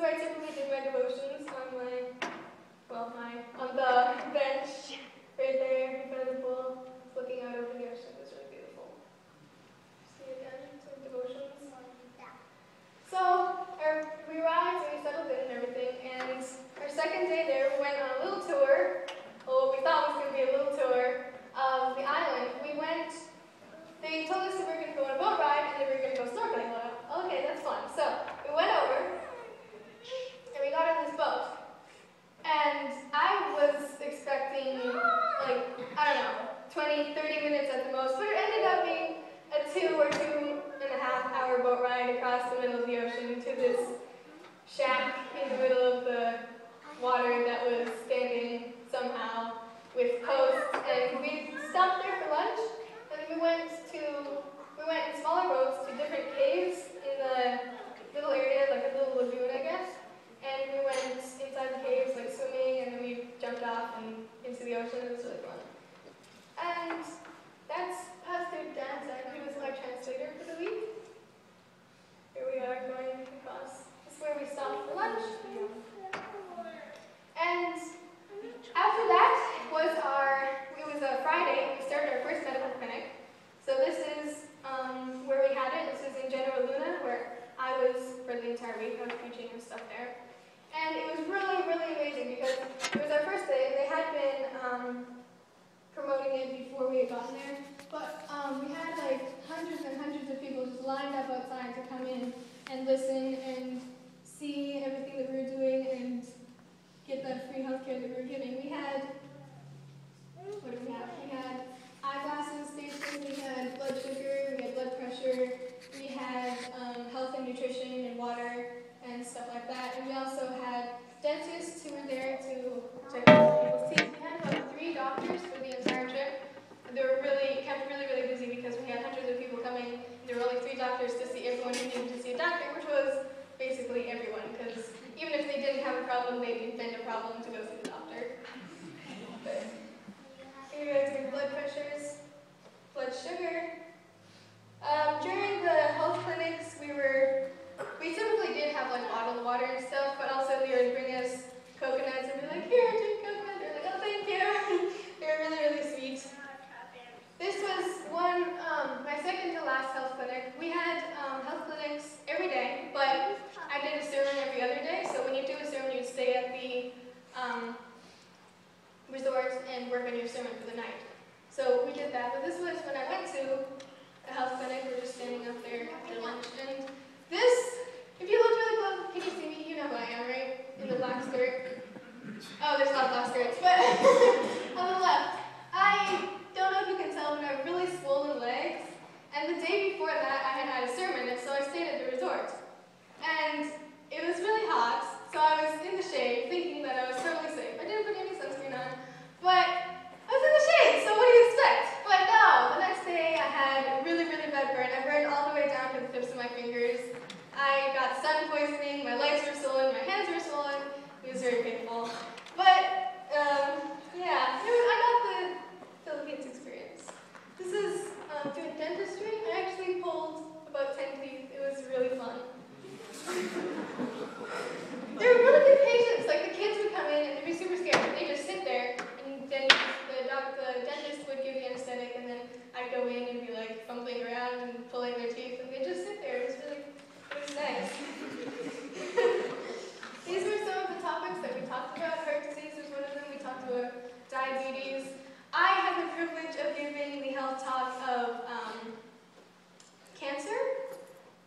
where I typically did my devotions on on the bench right there in front of the pool, looking out over the ocean. It was really beautiful. See again, some devotions. So we arrived and we settled in and everything, and our second day there, we went on a little tour, or what we thought was going to be a little tour of the island. They told us that we were going to go on a boat ride and then we were going to go snorkeling. Well, okay, that's fun. So we went over and we got on this boat. And I was expecting, like, I don't know, 20, 30 minutes at the most, but it ended up being a 2 or 2.5 hour boat ride across the middle of the ocean to this shack in the middle of the water that was standing somehow with posts. And we stopped there for lunch, and we went in smaller boats to different caves in the little area, like a little lagoon, I guess. And we went inside the caves, like swimming, and then we jumped off and into the ocean. It was really fun. And that's Pastor Dan Zach, who was my translator for the week. Here we are going across. This is where we stopped for lunch. And after that it was a Friday. We started our first medical clinic. So this is where we had it. This is in General Luna, where I was for the entire week. I was preaching and stuff there. And it was really, really amazing because it was our first day, and they had been promoting it before we had gotten there. But we had like hundreds and hundreds of people just lined up outside to come in and listen and see everything that we were doing and get the free healthcare that we were giving. We had, what did we have? We had eyeglasses stations, we had blood sugar, we had blood pressure, we had health and nutrition and water and stuff like that. And we also had dentists who were there to check out people's teeth. We had about 3 doctors for the entire trip. And they were kept really, really busy because we had hundreds of people coming. There were only 3 doctors to see everyone who needed to see a doctor, which was basically everyone, because even if they didn't have a problem, they'd invent a problem to go see the doctor. But here you guys are blood pressures, blood sugar. During the health clinics, we typically did have like bottled water and stuff, but also they would bring us coconuts and be like, here, drink coconut. They're like, oh, thank you. They were really, really sweet. This was my second to last health clinic. We had health clinics every day, but I did a sermon every other day. So when you do a sermon, you stay at the resort and work on your sermon for the night. So we did that. But this was when I went to a health clinic. We were just standing up there after lunch. And this, if you look really close, can you see me? You know who I am, right? In the black skirt. Oh, there's not black skirts, but on the left. I don't know if you can tell, but I have really swollen legs. And the day before that, I had a sermon, and so I stayed at the resort. And it was really hot, so I was in the shade, thinking that I was totally safe. I didn't put any sunscreen on, but I was in the shade, so what do you expect? But no, the next day I had really, really bad burn. I burned all the way down to the tips of my fingers. I got sun poisoning, my legs were swollen, my hands were swollen. It was very painful. But, yeah, I got the Philippines experience. This is doing dentistry. I actually pulled about 10 teeth. It was really fun. They were really good patients. Like, the kids would come in and they'd be super scared. They'd just sit there, and then the dentist would give the anesthetic, and then I'd go in and be like fumbling around and pulling their teeth, and they'd just sit there. It was nice. These were some of the topics that we talked about. Heart disease was one of them. We talked about diabetes. I had the privilege of giving the health talk of cancer.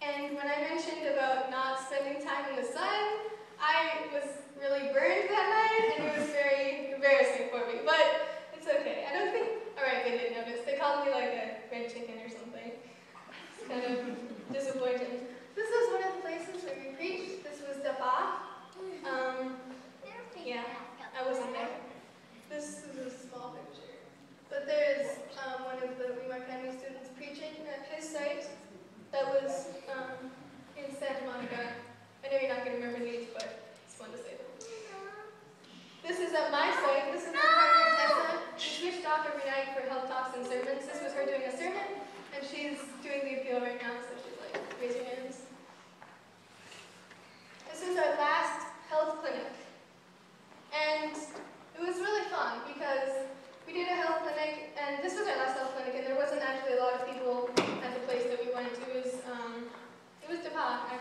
And when I mentioned about not spending time in the sun, I was really burned that night, and it was very embarrassing for me. But it's okay. I don't think, alright, they didn't notice. They called me like a red chicken or something. It's kind of disappointing. This was one of the places where we preached. This was Dapa. Yeah, I wasn't there. This is a small picture. But there's one of the Weimar County students preaching at his site that was in Santa Monica. I know you're not going to remember these, but it's fun to say them. This is at my site. This is my partner, Tessa. We switched off every night for health talks and sermons. This was her doing a sermon, and she's doing the appeal right now, so she's like, raise your hand.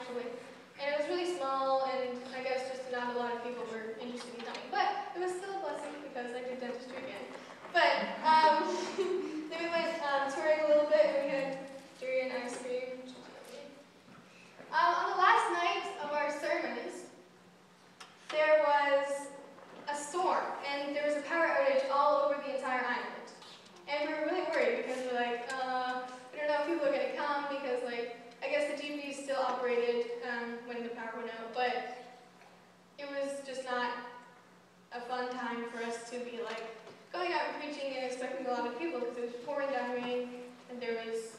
actually. And it was really small, and I guess just not a lot of people were interested in coming. But it was still a blessing because I did dentistry again. But then we went touring a little bit, and we had durian ice cream. On the last night of our sermons, there was a storm, and there was a power outage all over the entire island. And we were really worried because we're like, we don't know if people are going to come because, like, I guess the GP still operated when the power went out, but it was just not a fun time for us to be, like, going out and preaching and expecting a lot of people because it was pouring down rain and there was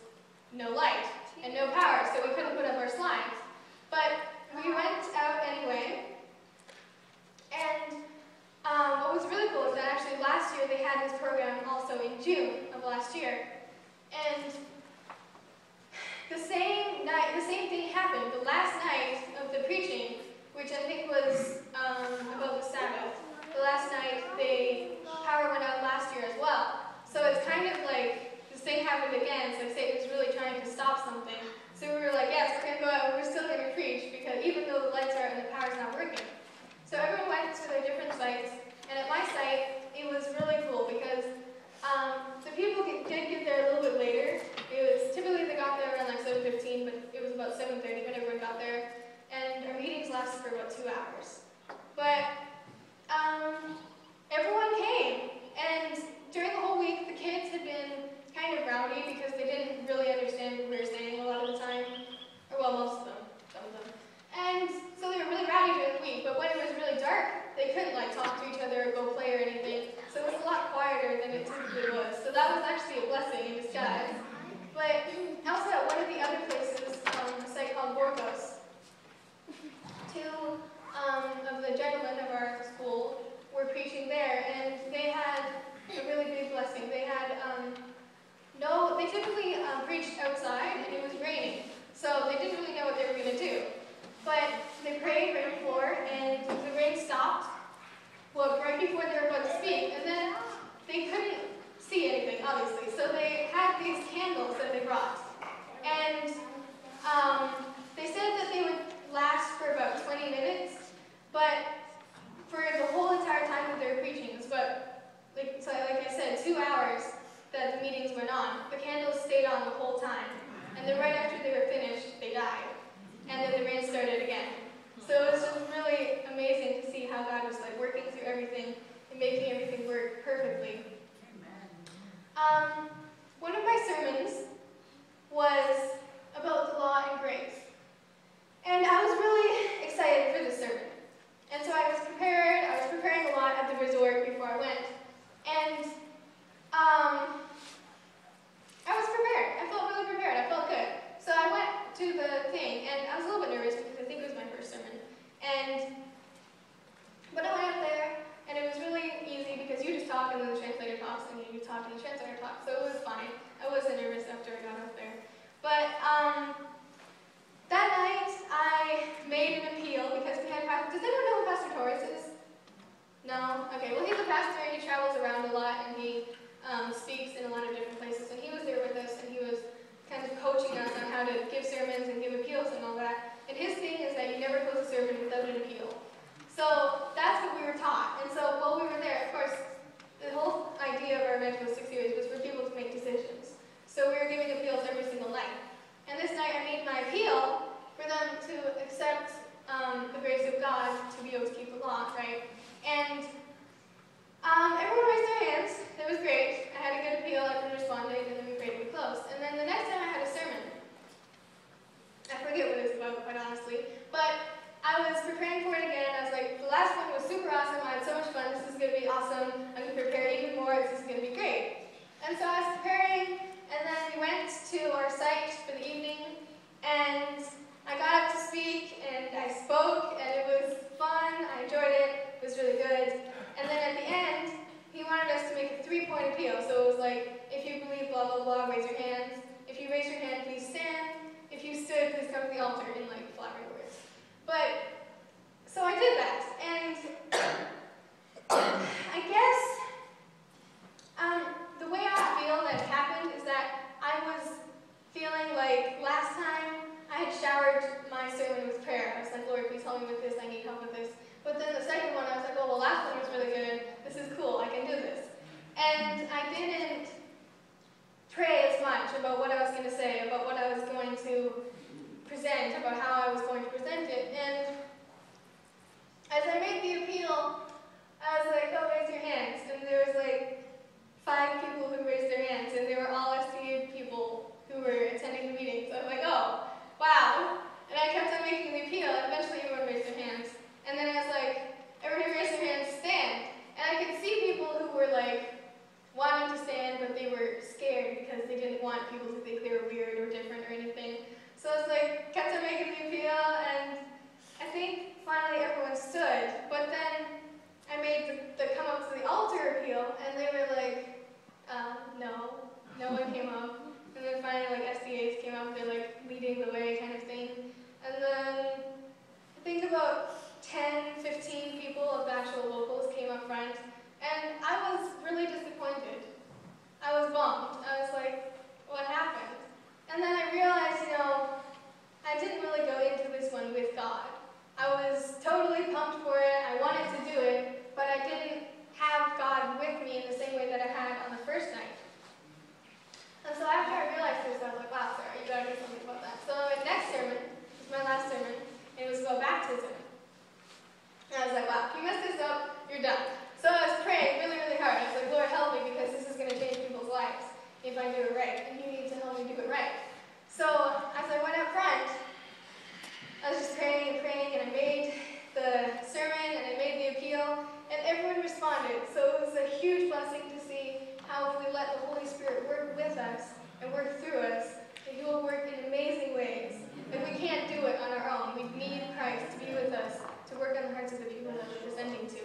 no light and no power, so we couldn't put up our slides. But we went out anyway, and what was really cool is that actually last year they had this program also in June of last year, and the same thing happened. The last night of the preaching, which I think was about the Sabbath, the last night the power went out last year as well. So it's kind of like this thing happened again, so Satan was really trying to stop something. So we were like, yes, we're going to go out and we're still going to preach, because even though the lights are out and the power's not working. So everyone went to their different sites, and at my site, it was really cool because the people did get there a little bit later. It was typically they got there around like 7:15, but it was about 7:30 when everyone got there, and our meetings lasted for about 2 hours. But everyone came, and during the whole week, the kids had been kind of rowdy because they didn't really understand what we were saying a lot of the time, or well, most of them, some of them. And so they were really rowdy during the week, but when it was really dark, they couldn't like talk to each other or go play or anything, so it was a lot quieter than it typically was. So that was actually a blessing in disguise. But also at one of the other places, a site called Borgos, two of the gentlemen of our school were preaching there, and they had a really big blessing. They had they typically preached outside, and it was raining, so they didn't really know what they were going to do. But they prayed right before, and the rain stopped, well, right before they were about to speak, and then they couldn't see anything, obviously, so they had these candles that they brought. And they said that they would last for about 20 minutes, but for the whole entire time that they were preaching, it was about, like I said, 2 hours that the meetings went on. The candles stayed on the whole time, and then right after they were finished, they died. And then the rain started again. So it was just really amazing to see how God was like working through everything and making everything work perfectly. One of my sermons was about the law and grace. And I was really excited for this sermon. And so I was preparing a lot at the resort before I went. And I was prepared. I felt really prepared. I felt good. So I went to the thing, and I was a little bit nervous because I think it was my first sermon. But I went out there, and it was really easy because you just talk and then the translator talks, and you talk and the translator talks, so it was fine. I wasn't nervous after I got up there. But that night, I made an appeal because we had Pastor. Does anyone know who Pastor Torres is? No? Okay, well, he's a pastor, and he travels around a lot, and he speaks in a lot of different places, and he was there with us, and he was kind of coaching us on how to give sermons and give appeals and all that. And his thing is that you never close a sermon without an appeal. So that's what we were taught. And so while we were there, of course, the whole idea of our Evangelist 6 series was for people to make decisions. So we were giving appeals every single night. And this night I made my appeal for them to accept the grace of God to be able to keep the law, right? And everyone raised their hands. It was great. I had a good appeal, everyone responded, and then we prayed and we closed. And then the next time I had a sermon. I forget what it was about, quite honestly. But I was preparing for it again. I was like, the last one was super awesome. I had so much fun. This is going to be awesome. I'm going to prepare even more. This is going to be great. And so I was preparing, and then we went to our site for the evening, and I got up to speak, and I spoke, and it was fun. I enjoyed it. It was really good. And then at the end, he wanted us to make a 3-point appeal. So it was like, if you believe blah, blah, blah, raise your hands. If you raise your hand, please stand. If you stood, please come to the altar, in like flattering words. But, so I did that, and I guess the way I feel that happened is that I was feeling like last time I had showered my sermon help me with this, I need help with this. But then the second one, I was like, oh, well, last one was really good. This is cool, I can do this. And I didn't pray as much about what I was going to say, about what I was going to present, about how I was going to present it. And as I made the appeal, I was like, oh, raise your hands. And there was like 5 people who raised their hands, and they were all SDA people who were attending the meeting. So I was like, oh, wow. And I kept on making the appeal, and eventually everyone raised their hands. And then I was like, everybody raise their hands, stand. And I could see people who were like, wanting to stand, but they were scared because they didn't want people to think they were weird or different or anything. So I was like, kept on making the appeal, and I think finally everyone stood. But then I made the come up to the altar appeal, and they were like, no one came up. And then finally, like, SDAs came up, they're like leading the way kind of thing. And then I think about 10, 15 people of the actual locals came up front. And I was really disappointed. I was bummed. I was like, what happened? And then I realized, I didn't really go into this one with God. I was totally pumped for it. I wanted to do it, but I didn't have God with me in the same way that I had on the first night. And so after I realized this, I was like, wow, Sarah, you gotta do something about that. So my next sermon, it was my last sermon, and it was about baptism. And I was like, wow, if you mess this up, you're done. So I was praying really, really hard. I was like, Lord, help me, because this is going to change people's lives if I do it right, and you need to help me do it right. So as I went up front, I was just praying and praying, and I made the sermon, and I made the appeal, and everyone responded. So it was a huge blessing to see how if we let the Holy Spirit work with us and work through us, that He will work in amazing ways. And we can't do it on our own. We need Christ to be with us, to work on the hearts of the people that we're presenting to.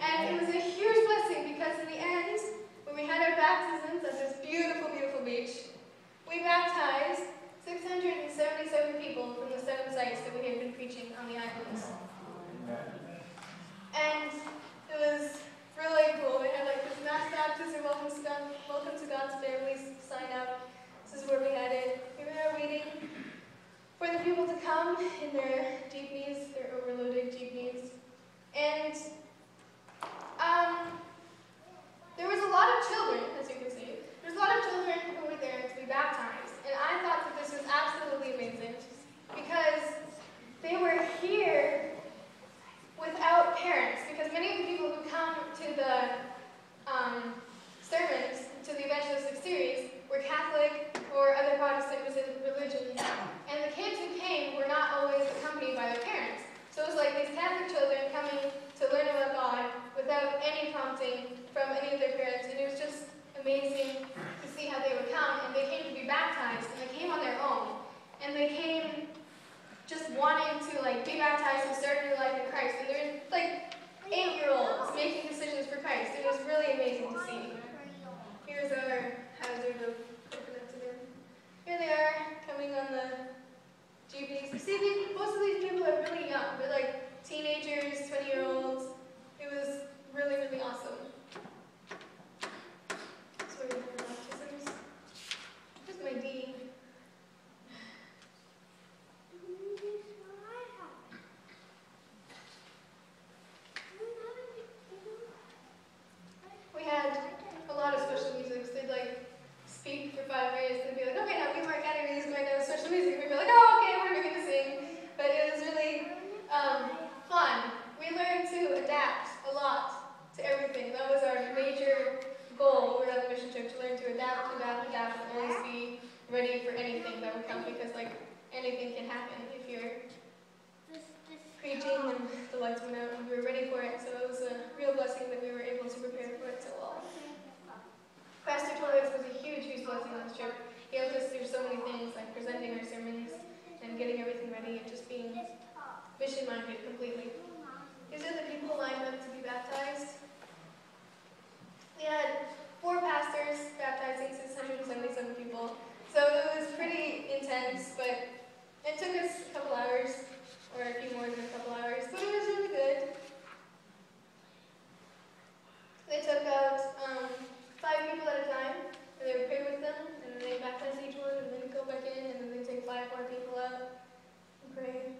And it was a huge blessing because in the end, when we had our baptisms at this beautiful, beautiful beach, we baptized 677 people from the 7 sites that we had been preaching on the islands. And it was really cool. We had like this mass baptism, welcome to God's family sign up. This is where we had it. We were there waiting for the people to come in their jeepneys, their overloaded jeepneys. And there was a lot of children, as you can see. There's a lot of children who were there to be baptized. And I thought that this was absolutely amazing because they were here without parents. Because many of the people who come to the sermons, to the evangelistic series, were Catholic or other Protestant religions. And the kids who came were not always accompanied by their parents. So it was like these Catholic children coming to learn about God without any prompting from any of their parents. And it was just amazing to see how they would come. And they came to be baptized, and they came on their own. And they came just wanting to be baptized and start a new life in Christ. And there was 8-year-olds making decisions for Christ. It was really amazing to see. Here's our hazard of coconuts again. Here they are, coming on the jeepneys. You see, most of these people are really young. They're like teenagers, 20-year-olds. It was really, really awesome. So we're going to have baptisms. Here's my D. We had a lot of special music. They'd speak for 5 minutes. They'd be like, okay, now we Mark Academy is going to have special music. We'd be like, oh, okay, what are we going to sing? But it was really fun. We learned to adapt a lot to everything. That was our major goal. We were at the mission trip to learn to adapt, and always be ready for anything that would come, because anything can happen if you're preaching and the lights went out, and we were ready for it. So it was a real blessing that we were able to prepare for it so well. Pastor Torres was a huge, huge blessing on this trip. He helped us through so many things, like presenting our sermons and getting everything ready and just being mission-minded completely. These are the people lined up to be baptized. We had 4 pastors baptizing 677 people. So it was pretty intense, but it took us a couple hours, or a few more than a couple hours, but it was really good. They took out 5 people at a time, and they would pray with them, and then they baptize each one, and then go back in, and then they take 5 more people out and pray.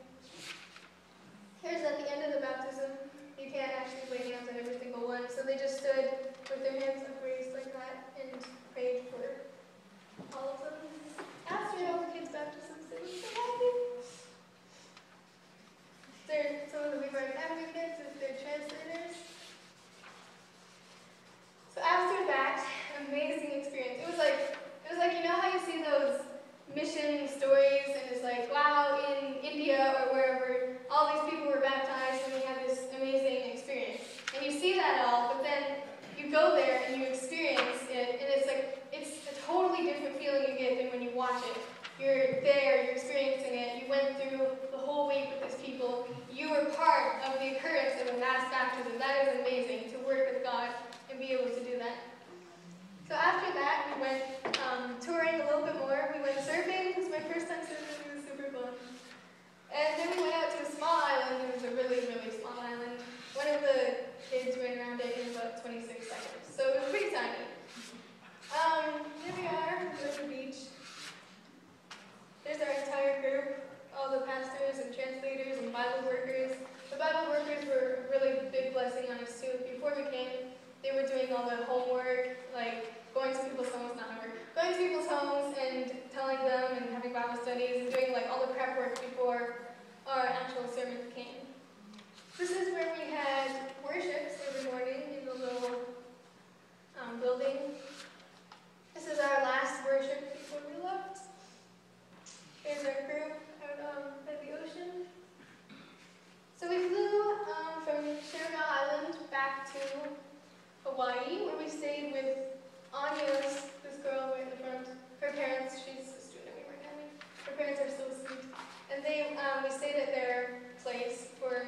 stayed at their place for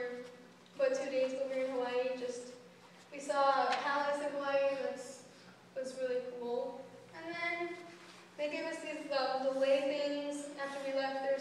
about 2 days when we were in Hawaii. We saw a palace in Hawaii that was really cool. And then they gave us these delay things after we left. There